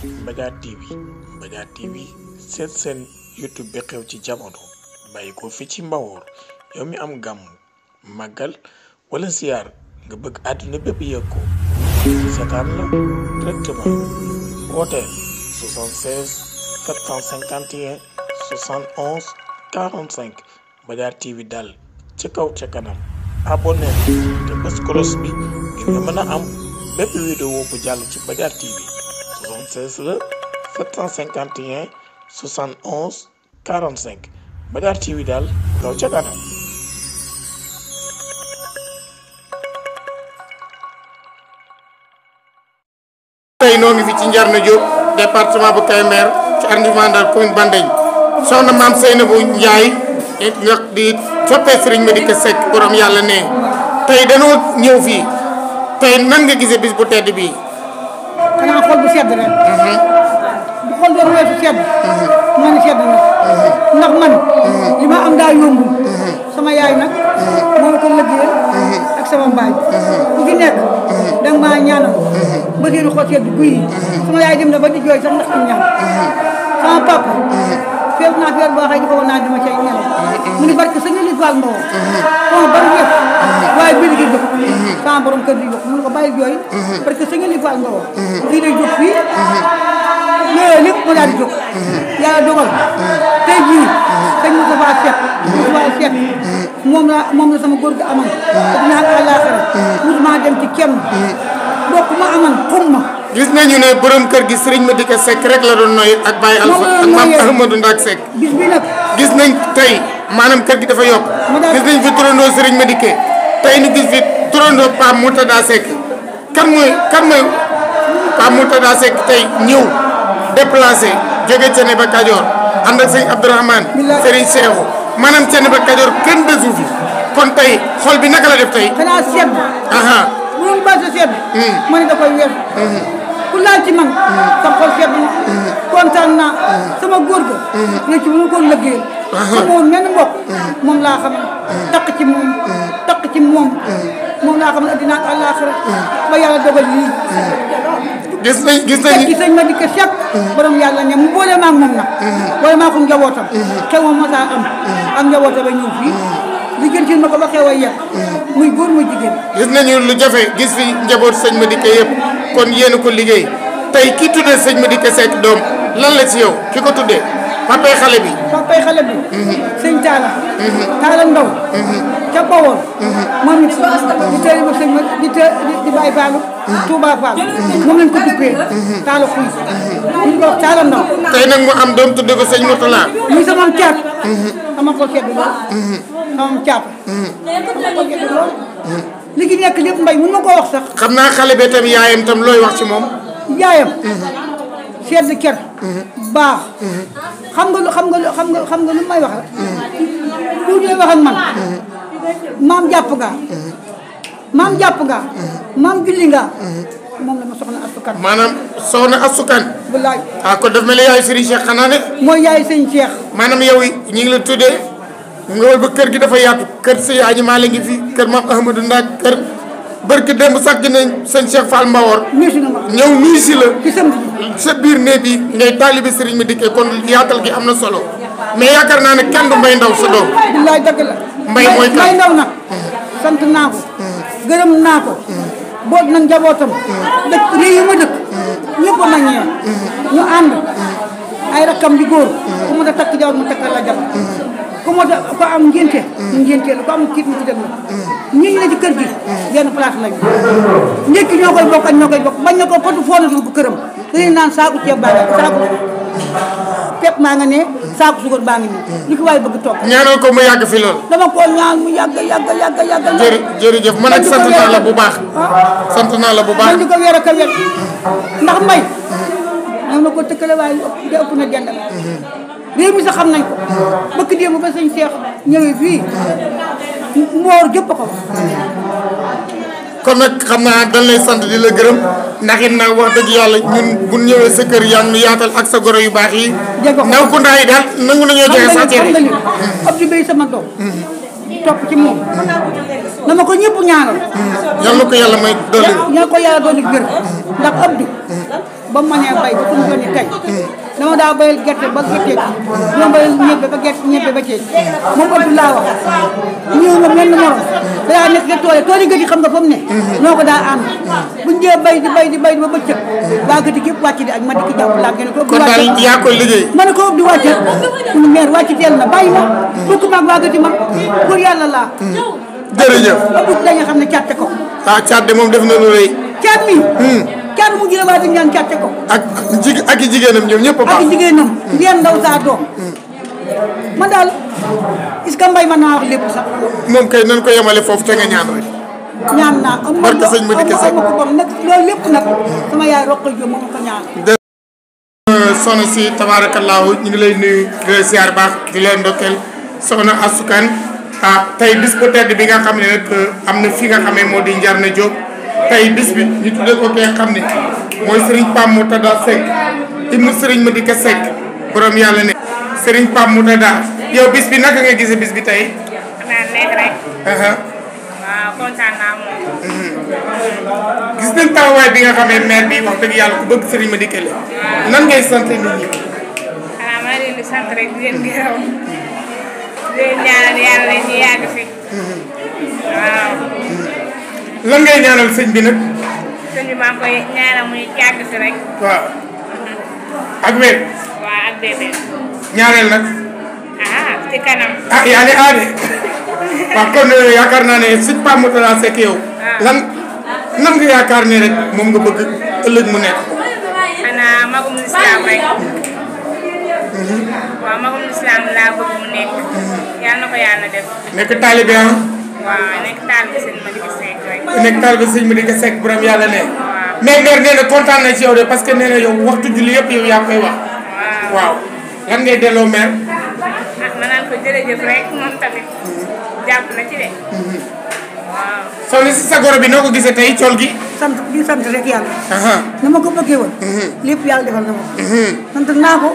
Mbadiar TV Mbadiar TV seen YouTube bi xew ci jamono bàyyi ko fi ci Mbawor yow mi am gàmm màggal wala ziar nga bëgg àdduna bépp yëg ko seetaan la directement wooteel 76 751 71 45 Mbadiar TV dal ci kaw ca kanam abonné te bés cloche bi ngir nga mën a am bépp vidéo bu jàll ci Mbadiar TV 76 la 751 71 45 Mbadiar TV daal kaw ca kanam. tey noo ngi fi ci Njarna Diop département bu Kébémer ci arrondissement Ndar commune Bandeñ soxna maam Seynabou Ndiaye nga di soppee Serigne Madické Seck borom yàlla ne tey danoo ñëw fii tey nan nga gisee bis bu tedd bii. xanaa xol bu sedd rek. bu xol doon weesu sedd. man sedd na. ndax man. li ma am daa yombul. sama yaay nag. moo ko liggéeyal ak sama mbaay. ku ci nekk. danga maa ñaanal. ba seen xol sedd guy yi. sama yaay dem na ba di jooy sax ndax ci ñaan. sama papa. feer naa feer boo xëy di ko woon naa dama cay ñelaw. mu ni barke sa nga li faal mboo. bon ban yëpp. waaye bii gi jóg. sama borom kër gi jóg mun ko bàyyi jooy. parce que sa nga li faal mboo. fii lay jóg fii. loolu lépp mu daal di jóg. yàlla dogal. tey jii. dañ ma ko faa seet. moom la sama góor gi amoon. te dinaa ko àllaaxira. musuma dem ci kenn. bokk ma amoon xum ma. gis nañu ne borom kër gi Serigne Madické Seck rek la doon noyyi ak Baye Alpha ak Mame Ahmadou Ndak Seck. bis bi nag. gis nañ tey maanaam kër gi dafa yokk. gis nañ fi turandoo Serigne Madické tey ni gis fi turandoo Pape Moutada Seck kan mooy Pape Moutada Seck tey ñëw déplacé jóge Thiénaba Kajoor ànd ak sëñ Abdourahmane Serigne Cheikhou maanaam Thiénaba Kajoor kenn desu fi kon tey xol bi naka la def tey. xanaa sedd. bu doon baax a sedd. ma ne da koy weesu. ku laal ci man. sa xol sedd na. kontaan naa. sama góor ga. léegi bu ma ko lëggee. xamoon menn mbokk. moom laa xam takk ci moom. moom laa xam ne addina ak àllaaxira ba yàlla dogal lii. gis nañ sëñ Madické Seck. borom yàlla ne mu boole maa moom nag. boole maa ko njabootam. xew ma masaa am. ak njabootam ba ñëw fii. liggéey ma ko ba xew a yegg. muy góor muy jigéen. gis nañu lu jafe gis fi njaboot sëñ Madické yëpp kon yéen ko liggéey tey ki tuddee sëñ Madické Seck doom lan la ci yow ki ko tuddee papay xale bi. sëñ Talla. Talla Ndaw. ca Bawol. moom it di teel ba sëñ ma di bàyyi Fallou. Touba Fall. moom lañ ko duppee. Talla Xuy. ñu ko wax Talla Ndaw. tey nag mu am doom tuddee ko sëñ Moutala. muy sama caat. sama xol sedd lool. sama caat. sama xol sedd lool. li ki nekk lépp mbay mun ma koo wax sax. xam naa xale bi tam yaayam tam looy wax ci moom. yaayam. sedd ker. baax. xam nga lu may wax rek. bu ñuy wax ak man. maam jàpp nga. maam julli nga. moom la ma soxna asukan. maanaam soxna asukan. wallaay. kon daf mel ni yaayu Serigne Cheikh xanaa ne. mooy yaayu sëñ Cheikh. maanaam yow ñu ngi la tuddee. nga ba kër gi dafa yaatu kër si Aji maa ngi fi kër Mame Ahmadou Ndak kër barke démb sax nañ sëñ Cheikh Fall Mbawor. ñëw nuyu si la. sa biir ne bi ngay taalibe Serigne Madické kon yaatal gi am na solo mais yaakaar naa ne kenn du Mbay Ndaw sa doom. billaay dëgg la. Mbay mooy kan Mbay Ndaw nag. sant naa ko. gërëm naa ko. boot na njabootam. dëkk réew yi ma dëkk. ñëpp a ma ñëw. ñu ànd. ay rakkam di góor. ku mu da takk jabar mu takkal la jabar. ku mu da ko am ngénte. ñu ngénte la ku am kiit mu ci dem la. ñi ngi la ci kër gi. benn place lañu. ndekki ñoo koy bokk ak ñoo koy bokk bañ na ko potu foonatul bu këram. dañuy naan saaku ceeb baa nga saaku pepp maa nga ne saaku suukar baa ngi nii. li ko waaye bëgg toog. ñaanal ko mu yàgg fi lool. dama ko ñaan mu yàgg. jërëjëf man ak sant naa la bu baax. sant naa la bu baax. man di ko weer ak a weer ndax mbay. ñoom na ko tëkkale waaye ëpp na jënd. réew mi sax xam nañ ko. bëkk démb ba sëñ Cheikh ñëwee fii mboor jëpp ko. kon nag xam naa dañ lay sant di la gërëm ndax it nag wax dëgg yàlla ñun bu ñëwee sa kër yaa ngi yaatal ak sa goro yu baax yi. jéego ndaw ku ndaay daal nangu nañoo joxe sa cere. Abdou Bey sama doom. topp ci moom na ma ko ñëpp ñaanal. yal na ko yàlla may dolli. yal ko yàlla dolli wér ndax Abdou ba mu mënee bay ba suñu doon tey dama daa bayal gerte ba gerte dama bayal ñebe ba gerte ñebe ba ceeb moom Abdou laa wax ñëw nga mel ni morom daa nekk ca tool yi gëj xam nga fa mu ne. noo ko daa ànd buñ jee bay di ba bëccëg waa gëti gépp wàcc di ak ma dikk jàpp laa ngeen ko. kon daal yaa koy liggéey. ma ne ko Abdou wàcce suñu maire wàcc teel na bàyyi ma bokk maag waa gëti ma pour yàlla laa. jërëjëf Abdou dañu xam ne càtte ko. ah caat de moom def na lu rëy. caat mi. caat mu jëlee waaye dañu ñaan càtte ko. ak i jigéenam ñoom ñëpp a baax. ak i jigéenam ngeen ndaw saa doom. man daal est-ce que mbay mën naa wax lépp sax. moom kay nañ ko yemale foofu te nga ñaan rek. ñaan naa am na barke sëñ Madické Seck ko bam nag loolu lépp nag sama yaay Roqay Jóob moom ko ñaan. soxna si tabaarakallaahu ñu ngi lay nuyu di la siyaar baax di la ndokkeel soxna Asukan tey bis bu tedd bi nga xam ne nag am na fi nga xamee moo di Njarna Diop tey bis bi ñu tuddee ko kee xam ne mooy Serigne Pam Moutada Seck ibnu Serigne Madické Seck borom yàlla ne Serigne Pam Moutada yow bis bi naka nga gisee bis bi tey. xanaa neex rek. waaw kontaan naa moom. gis nañ taxawaay bi nga xamee maire bi wax dëgg yàlla ku bëgg Serigne Madické la nan ngay sant nit ñi. xanaa maa leen di sant rek di leen gërëm di leen ñaanal yàlla leen ñu yàgg fi. waaw. lan ngay ñaanal sëñ bi nag. sëñ bi maa ngi koy ñaanal muy yàgg fi rek. waaw. ak wér. waaw ak bébé. ñaareel nag. ci kanam. yaa ne de waaw kon yaakaar naa ne sëñ Pam Moutada Seck yow. lan nga yaakaar ne rek moom nga bëgg ëllëg mu nekk. xanaa magum lislaam rek. waaw magum lislaam laa bëgg mu nekk. yàlla na ko yàlla def. nekk taalibe ah. waaw nekk taalibe sëñ Madické Seck rek. nekk taalibe sëñ Madické Seck borom yàlla ne. waaw mais maire nee na kontaan na ci yow de parce que nee na yow waxtu julli yëpp yow yaa koy wax. waaw lan ngay delloo maire. ma naan ko jërëjëf rek moom tamit jàpp na ci de. waaw. soxna si sa goro bi noo ko gisee tey cool gi. sant rek yàlla. na ma ko bëggee woon. lépp yàlla defal na ma ko. sant naa ko.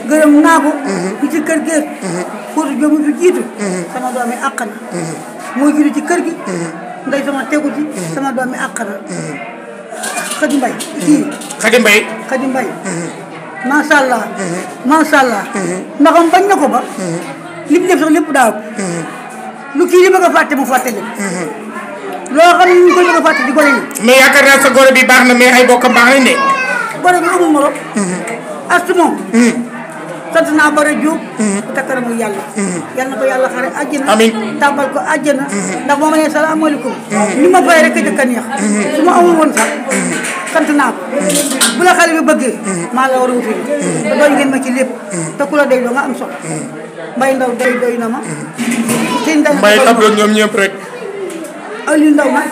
gërëm naa ko. ci ci kër gi. Fodou Diop mi fi jiitu. sama doom yi àq na. moo jiitu ci kër gi. nday sama tegu ci. sama doom yi àq na. Xadi Mbay. Xadi Mbay. Xadi Mbay. macha allah. macha allah. ndaxam bañ na ko ba. li mu def sax lépp daaw. lu kii di bëgg a fàtte mu fàtte leen. loo xam ne ñu koy bëgg a fàtte di gone yi. mais yaakaar naa sa goro bi baax na mais ay bokkam baax nañ de. gone bi amul morom. astu moom. sant naa Bara Diop. bu takkara muy yàlla. yal na ko yàlla xare àjjana. amiin tàmbal ko àjjana. ndax moo ma nee salaamaaleykum. ni ma fay rek a jëkk a neex. su ma amul woon sax sant naa ko. bu la xale bi bëggee. maa la war a wuti. te doy ngeen ma ci lépp. te ku la doy doo nga am solo. Mbay Ndaw doy na ma. Mbay tablo ñoom ñëpp rek. Aliou Ndaw nag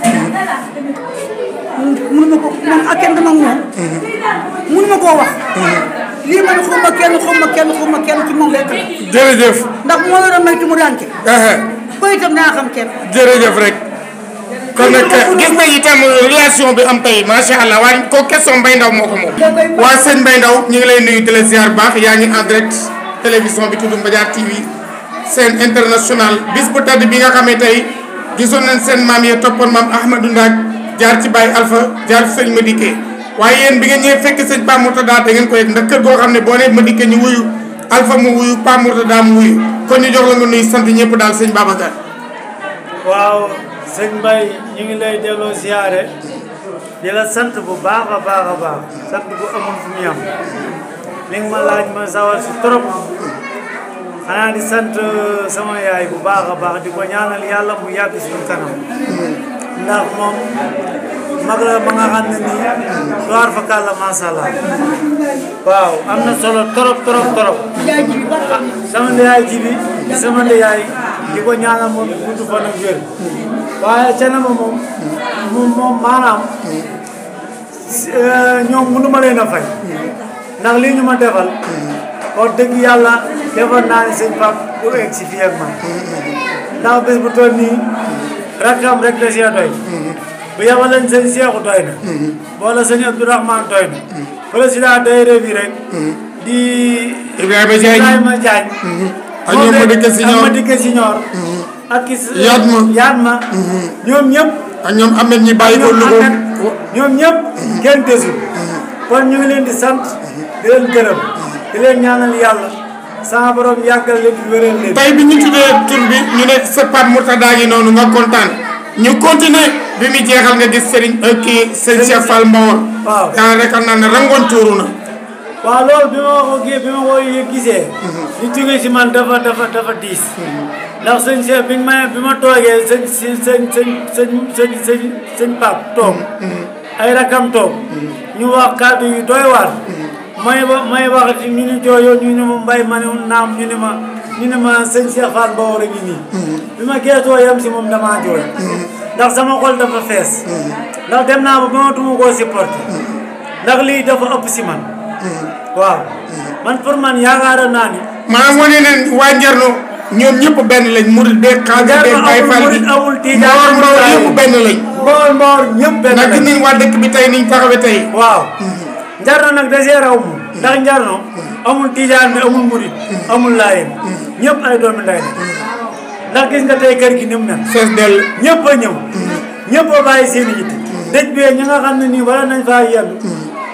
mënuma ko moom ak kenn dama moom mënuma koo wax lii man xuma kenn ci moom rek la jërëjëf ndax moo yoroon may ci mu dànke ko itam naa xam kenn jërëjëf rek kon nag gis na itam relation bi am tey macha allah waaye ko question Mbay Ndaw moo ko moom waa sëñ Mbay Ndaw ñu ngi lay nuyu di la ziar baax yaa ngi en direct télévision bi tudd Mbadiar TV seen international bis bu tedd bi nga xamee tey gisoon nañ seen maam yi toppoon maam Ahmadou Ndak jaar ci Baye Alpha jaar ci sëñ Madické waaye yéen bi nga ñëwee fekk sëñ Pam Moutada da ngeen ko yëg ndax kër goo xam ne boo nee Madické ñu wuyu Alpha mu wuyu Pam Moutada mu wuyu kon ñu jox la nga nuyu sant ñëpp daal sëñ Babacar. waaw sëñ Mbaye ñu ngi lay delloo siyaare di la sant bu baax a baax a baax sant bu amul fu mu yam li nga ma laaj ma sawar si trop xanaa di sant sama yaay bu baax a baax di ko ñaanal yàlla mu yàgg suñu kanam ndax moom mag la ma nga xam ne nii soir fa kàlla macha allah waaw am na solo trop sama ndeyaay ji bi sama ndeyaay di ko ñaanal moom gudd fan ak wér waaye ca na ma moom maanaam ñoom mënu ma leen a fay ndax lii ñu ma defal wax dëgg yàlla defal naa ne sëñ Pape du egg si fii ak man ndax bés bu toll nii rakkam rek da see doy bu yabaleen sëñ Seexu doy na wala sëñ Abdourahmane doy na président daayira bi rek di Ibrahima Diagne ak ñoom Madické Signor ak Yatma ñoom ñëpp ak ñoom Ahmed ñi bàyyi ko Louga ñoom ñëpp kenn desul kon ñu ngi leen di sant di leen gërëm di leen ñaanal yàlla sama borom yàggal leen di wéral leen. tey bi ñu tuddee tur bi ñu ne sa Pape Mourtada gi noonu nga kontaan ñu continuer bi mu jeexal nga gis Serigne sëñ Cheikh Fall Mbawar. waaw yaa rek naa ne rangoon tuuru na. waaw loolu bi ma ko gisee. li jógee si man dafa diis. ndax sëñ Cheikh bi ma toogee sëñ Pape toog. ay rakam toog. ñu wax kàddu yu doy waar. may waxati ñu ni jooyoo ñu ne ma mbay ma ne naam ñu ne ma sëñ Cheikh Fall Mbawar a ngi nii. bi ma geesoo yem si moom damaa jooy. ndax sama xol dafa fees. ndax dem naa ba mënatuma koo supporter. ndax lii dafa ëpp si man. waaw man pour man yaakaaroon naa ni. maanaam wane ne waa Njarno ñoom ñëpp benn lañ murid beeg xaalis beeg Baay Faal bi amul tijaan Mboor ñëpp benn lañ. Mboor ñëpp benn lañ. nag gis nañ waa dëkk bi tey niñ taxawee tey. waaw Njarno nag dasee raw mu ndax Njarno amul tijaan bi amul murid amul laayeen ñëpp ay doomi ndey ndax gis nga tey kër gi ni mu mel. fees dell ñëpp a ñëw. ñëpp a bàyyi seen i yitte. dëj bi ñi nga xam ne nii wala nañ faa yendu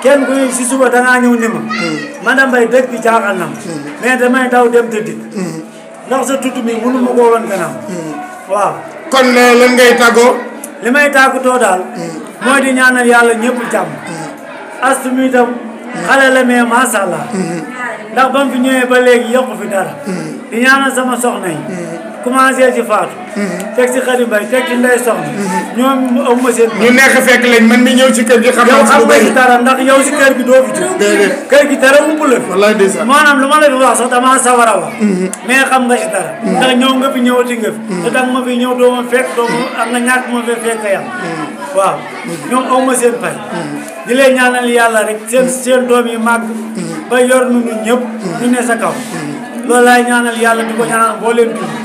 kenn ku si suba dangaa ñëw ni ma. madame Mbaye dëj bi jaaxal na ma. mais damay daw dem tëddi. ndax sa tudd mi mënu ma koo woon gannaaw. waaw. kon lan ngay tàggoo. li may tàggatoo daal. mooy di ñaanal yàlla ñëpp jàmm. astu mi itam xale la mais macha allah. ndax ba mu fi ñëwee ba léegi yokku fi dara. di ñaanal sama soxna yi. commencé ci Fatou. teg ci Khady Mbaye teg ci Ndeye Soxna. ñoom mu ëmb seen. ñu nekk fekk lañ man mi ñëw ci kër gi. xam naa si lu bëri yow dara ndax yow si kër gi doo fi jóg. déedéet kër gi dara ump la. wallaay ndeysaan maanaam lu ma la fi wax sax damaa sawar a wax. mais xam nga ci dara. ndax ñëw nga fi ñëwati nga fi. te danga ma fi ñëw doo ma fekk doo ma am nga ñàkk ma fee fekk yam. waaw ñoom ëmb seen fay. di leen ñaanal yàlla rek seen doom yi màgg. ba yor nu ñëpp. ñu ne sa kaw. loolu laay ñaanal yàlla di ko ñaanal boo leen dund.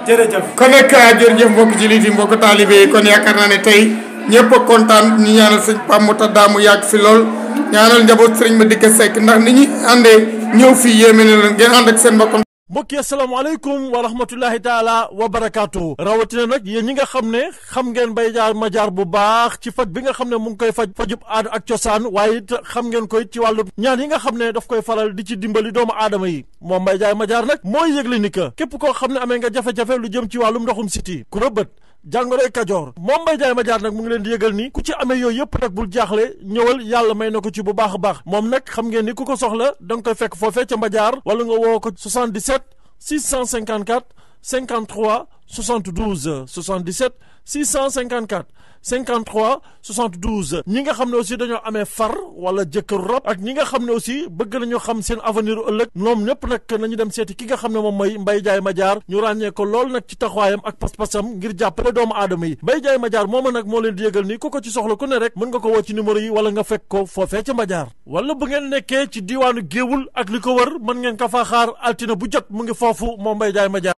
jërëjëf kon nag jërëjëf mbokk jullit yi mbokk taalibe yi kon yaakaar naa ne tey ñëpp a kontaan ñu ñaanal sëñ Pape Mourtada mu yàgg fi lool ñaanal njaboot sëriñ Madické Seck ndax ni ñu àndee ñëw fii yéeme na leen ngeen ànd ak seen mbokk. mbokk yi asalaamaaleykum wa rahmatullahi taala wa barakaatu rawatina nag yéen ñi nga xam ne xam ngeen Mbaye Diar Madiar bu baax ci faj bi nga xam ne mu ngi koy fajub aada ak cosaan waaye it xam ngeen koy ci wàllu ñaan yi nga xam ne daf koy faral di ci dimbali doomu aadama yi moom Mbaye Diar Madiar nag mooy yëgle ni que képp koo xam ne amee nga jafe-jafe lu jëm ci wàllum ndoxum siti ku rëbët jàngoroy kajoor moom Mbaye Diar Madiar nag mu ngi leen di yëgal ni ku ci amee yooyu yëpp nag bul jaaxle ñëwal yàlla may na ko ci bu baax a baax moom nag xam ngeen ni ku ko soxla da nga koy fekk foofee ca Madiar wala nga woo ko 77 654 53 72 77 654 53 72 ñi nga xam ne aussi dañoo amee far wala jëkkëru rab ak ñi nga xam ne aussi bëgg nañoo xam seen avenir ëllëg ñoom ñëpp nag nañu dem seeti ki nga xam ne moom mooy Mbaye Diar Madiar ñu ràññee ko lool nag ci taxawaayam ak pas-pasam ngir jàppale doomu aadama yi Mbaye Diar Madiar mooma nag moo leen di yëgal ni ku ko ci soxla ku ne rek mën nga ko woo ci numéro yi wala nga fekk ko foofee ca Madiar wala bu ngeen nekkee ci diiwaanu Géewul ak li ko wër mën ngeen ka faa xaar altine bu jot mu ngi foofu moom Mbaye Diar Madiar